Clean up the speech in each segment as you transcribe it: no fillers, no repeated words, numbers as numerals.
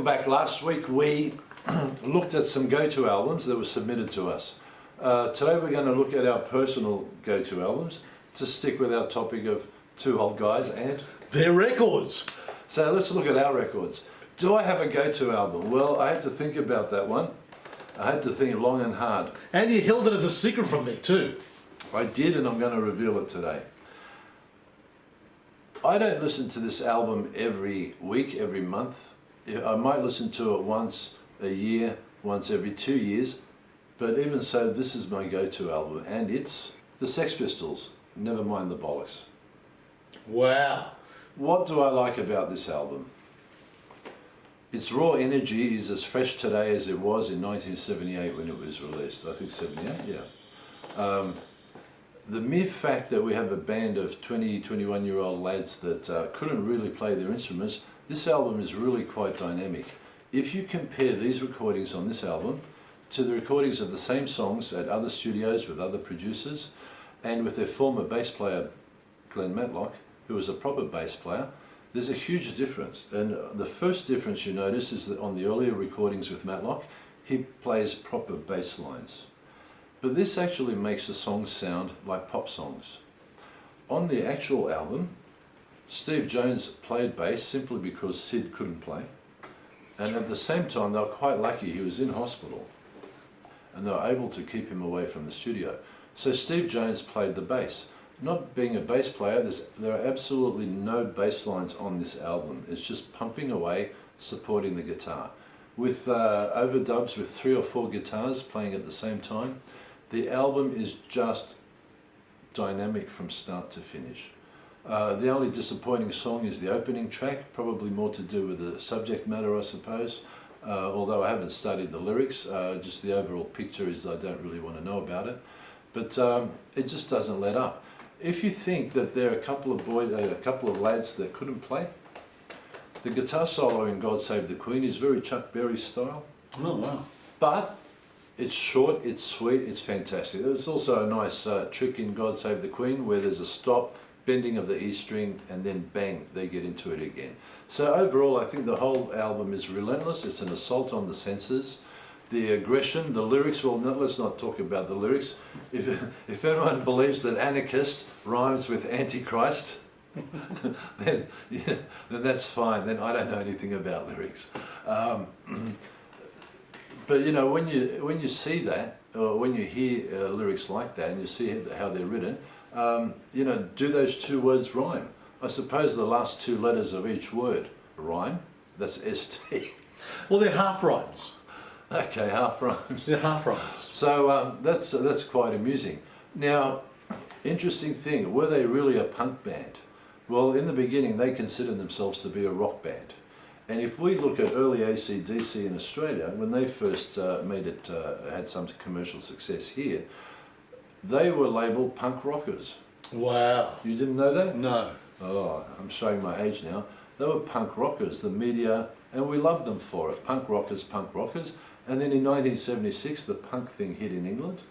back. Last week we looked at some go-to albums that were submitted to us. Today we're going to look at our personal go-to albums to stick with our topic of two old guys and their records. So let's look at our records. Do I have a go-to album? Well, I had to think about that one. I had to think long and hard. And you held it as a secret from me too. I did, and I'm going to reveal it today. I don't listen to this album every week, every month. I might listen to it once a year, once every 2 years, but even so, this is my go-to album, and it's the Sex Pistols, Never Mind the Bollocks. Wow. What do I like about this album? Its raw energy is as fresh today as it was in 1978 when it was released. I think 78, yeah. The mere fact that we have a band of 20, 21-year-old lads that couldn't really play their instruments, this album is really quite dynamic. If you compare these recordings on this album to the recordings of the same songs at other studios with other producers and with their former bass player, Glenn Matlock, who was a proper bass player, there's a huge difference. And the first difference you notice is that on the earlier recordings with Matlock, he plays proper bass lines. But this actually makes the songs sound like pop songs. On the actual album, Steve Jones played bass simply because Sid couldn't play. And at the same time, they were quite lucky. He was in hospital and they were able to keep him away from the studio. So Steve Jones played the bass. Not being a bass player, there are absolutely no bass lines on this album. It's just pumping away, supporting the guitar. With overdubs with 3 or 4 guitars playing at the same time, the album is just dynamic from start to finish. The only disappointing song is the opening track, probably more to do with the subject matter, I suppose. Although I haven't studied the lyrics, just the overall picture is I don't really want to know about it. But it just doesn't let up. If you think that there are a couple of lads that couldn't play, the guitar solo in God Save the Queen is very Chuck Berry style. Oh wow! But it's short, it's sweet, it's fantastic. There's also a nice trick in God Save the Queen where there's a stop, bending of the E string, and then bang, they get into it again. So overall, I think the whole album is relentless. It's an assault on the senses. The aggression, the lyrics, well, no, let's not talk about the lyrics. If anyone believes that anarchist rhymes with antichrist, then that's fine. Then I don't know anything about lyrics. But you know, when you see that, or when you hear lyrics like that, and you see how they're written, you know, do those 2 words rhyme? I suppose the last 2 letters of each word rhyme. That's ST. Well, they're half rhymes. Okay, half rhymes. They're half rhymes. So that's quite amusing. Now, interesting thing, were they really a punk band? Well, in the beginning, they considered themselves to be a rock band. And if we look at early AC/DC in Australia, when they first had some commercial success here, they were labelled punk rockers. Wow. You didn't know that? No. Oh, I'm showing my age now. They were punk rockers, the media, and we loved them for it. Punk rockers, punk rockers. And then in 1976, the punk thing hit in England.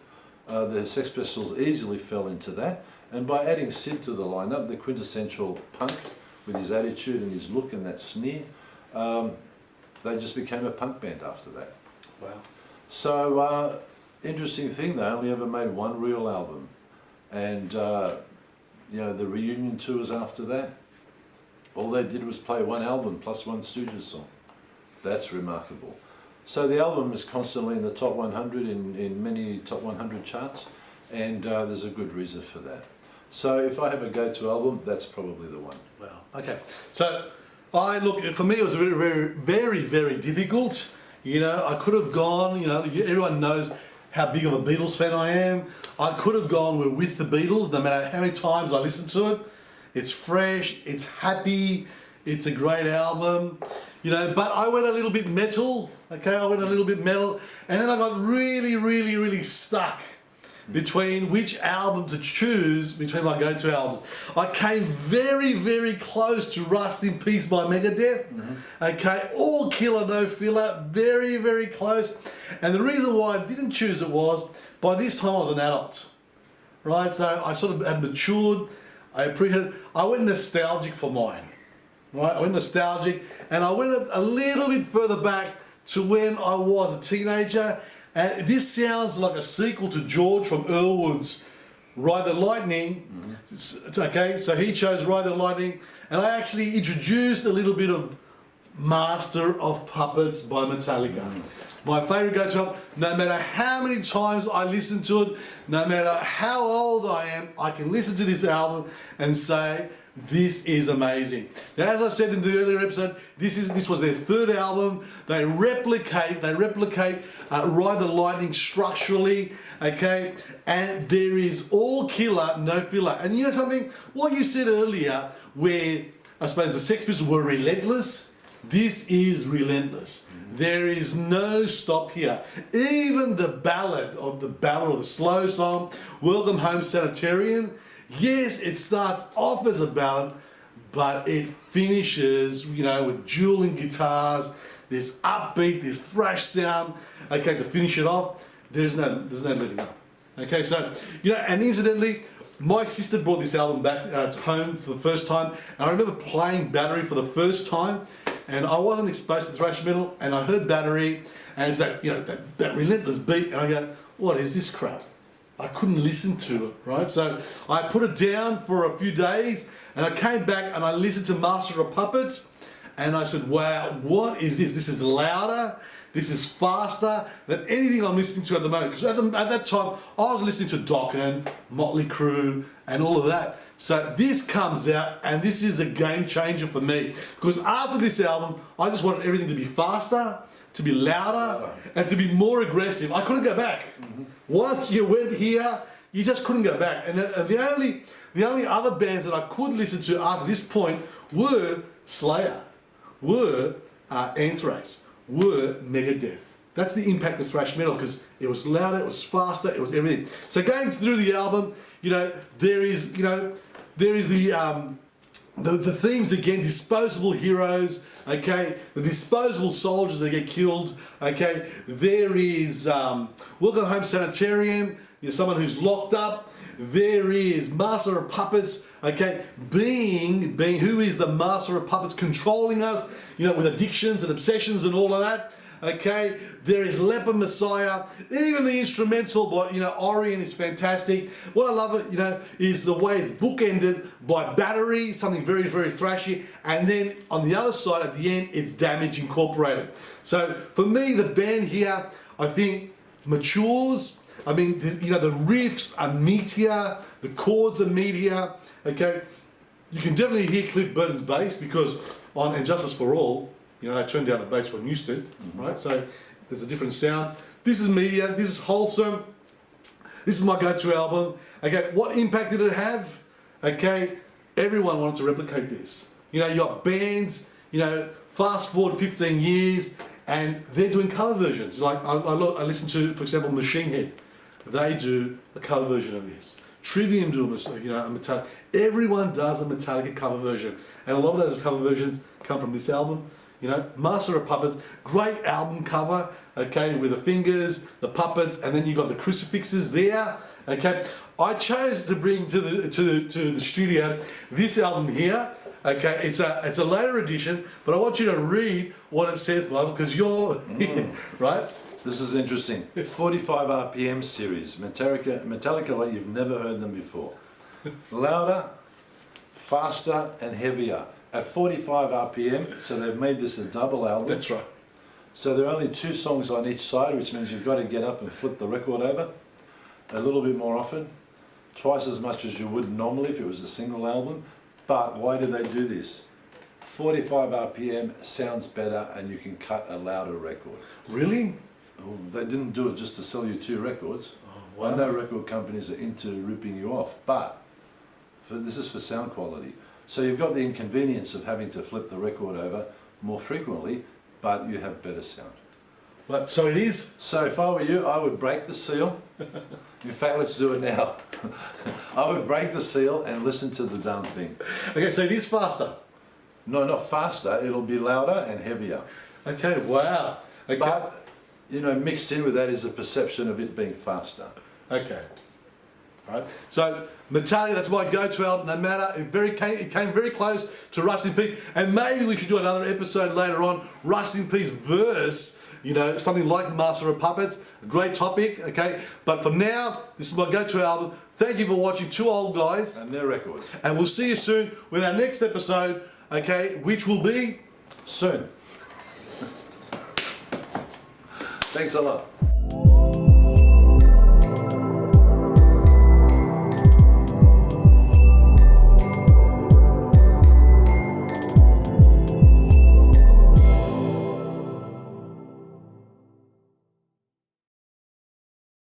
The Sex Pistols easily fell into that. And by adding Sid to the lineup, the quintessential punk, with his attitude and his look and that sneer, they just became a punk band after that. Wow. So, interesting thing, they only ever made 1 real album. And, you know, the reunion tours after that, all they did was play 1 album plus 1 Stooges song. That's remarkable. So the album is constantly in the top 100 in many top 100 charts, and there's a good reason for that. So if I have a go-to album, that's probably the one. Wow. Okay. So for me, it was very, very, very, very difficult. You know, I could have gone, you know, everyone knows how big of a Beatles fan I am. I could have gone with the Beatles, no matter how many times I listen to it. It's fresh, it's happy, it's a great album, you know, but I went a little bit metal, okay, and then I got really, really, really stuck between which album to choose between my go-to albums. I came very, very close to Rust in Peace by Megadeth, okay, all killer, no filler, very, very close. And the reason why I didn't choose it was, by this time I was an adult, right? So I sort of had matured, I went nostalgic for mine. right? I went nostalgic, and I went a little bit further back to when I was a teenager. And this sounds like a sequel to George from Earlwood's Ride the Lightning. Okay, so he chose Ride the Lightning, and I actually introduced a little bit of Master of Puppets by Metallica. My favourite go-to album. No matter how many times I listen to it, no matter how old I am, I can listen to this album and say, this is amazing. Now, as I said in the earlier episode, this was their third album. They replicate Ride the Lightning structurally, okay? And there is all killer, no filler. And you know something? What you said earlier, where I suppose the Sex Pistols were relentless, this is relentless. There is no stop here. Even the ballad or the slow song, Welcome Home Sanitarium, yes, it starts off as a ballad, but it finishes, you know, with dueling guitars, this upbeat, this thrash sound, okay, to finish it off. There's no letting up. Okay, so, you know, and incidentally, my sister brought this album back home for the first time, and I remember playing Battery for the first time, and I wasn't exposed to thrash metal, and I heard Battery, and it's that, you know, that relentless beat, and I go, what is this crap? I couldn't listen to it, right? So I put it down for a few days, and I came back and I listened to Master of Puppets, and I said, wow, what is this? This is louder, this is faster than anything I'm listening to at the moment. Because at that time, I was listening to Dokken, Motley Crue, and all of that. So this comes out, and this is a game changer for me. Because after this album, I just wanted everything to be faster, to be louder, and to be more aggressive. I couldn't go back. Once you went here, you just couldn't go back. And the only other bands that I could listen to after this point were Slayer, were Anthrax, were Megadeth. That's the impact of thrash metal, because it was louder, it was faster, it was everything. So going through the album, you know, there is the themes again: disposable heroes, okay, the disposable soldiers that get killed, okay. There is Welcome Home Sanitarium, you're someone who's locked up. There is Master of Puppets, okay, being who is the Master of Puppets, controlling us, you know, with addictions and obsessions and all of that. Okay, there is Leper Messiah, even the instrumental by, you know, Orion is fantastic. What I love, you know, is the way it's bookended by Battery, something very, very thrashy, and then on the other side at the end, it's Damage Incorporated. So for me, the band here, I think, matures. I mean, you know, the riffs are meatier, the chords are meatier, okay? You can definitely hear Cliff Burton's bass, because on And Justice for All, you know, they turned down the bass for Newstead, right? So there's a different sound. This is media, this is wholesome. This is my go-to album. Okay, what impact did it have? Okay, everyone wanted to replicate this. You know, you got bands, you know, fast forward 15 years, and they're doing cover versions. Like, I listen to, for example, Machine Head. They do a cover version of this. Trivium do a, you know, a Metallica. Everyone does a Metallica cover version. And a lot of those cover versions come from this album. You know, Master of Puppets, great album cover, okay, with the fingers, the puppets, and then you got the crucifixes there, okay. I chose to bring to the studio this album here, okay. It's a later edition, but I want you to read what it says, Michael, because you're right. This is interesting. 45 RPM series, Metallica like you've never heard them before. Louder, faster, and heavier. At 45 RPM, so they've made this a double album. That's right. So there are only 2 songs on each side, which means you've got to get up and flip the record over a little bit more often, twice as much as you would normally if it was a single album. But why do they do this? 45 RPM sounds better, and you can cut a louder record. Really? Oh, they didn't do it just to sell you 2 records. Oh, wow. I know record companies are into ripping you off, but this is for sound quality. So you've got the inconvenience of having to flip the record over more frequently, but you have better sound. But so it is. So if I were you, I would break the seal. In fact, let's do it now. I would break the seal and listen to the darn thing. Okay, so it is faster. No, not faster. It'll be louder and heavier. Okay, wow. Okay. But, you know, mixed in with that is a perception of it being faster. Okay. Right? So Metallica, that's my go-to album. No matter, it came very close to Rust in Peace, and maybe we should do another episode later on. Rust in Peace verse, something like Master of Puppets. A great topic, okay. But for now, this is my go-to album. Thank you for watching Two Old Guys And their records. and we'll see you soon with our next episode, okay, which will be Soon. Thanks a lot.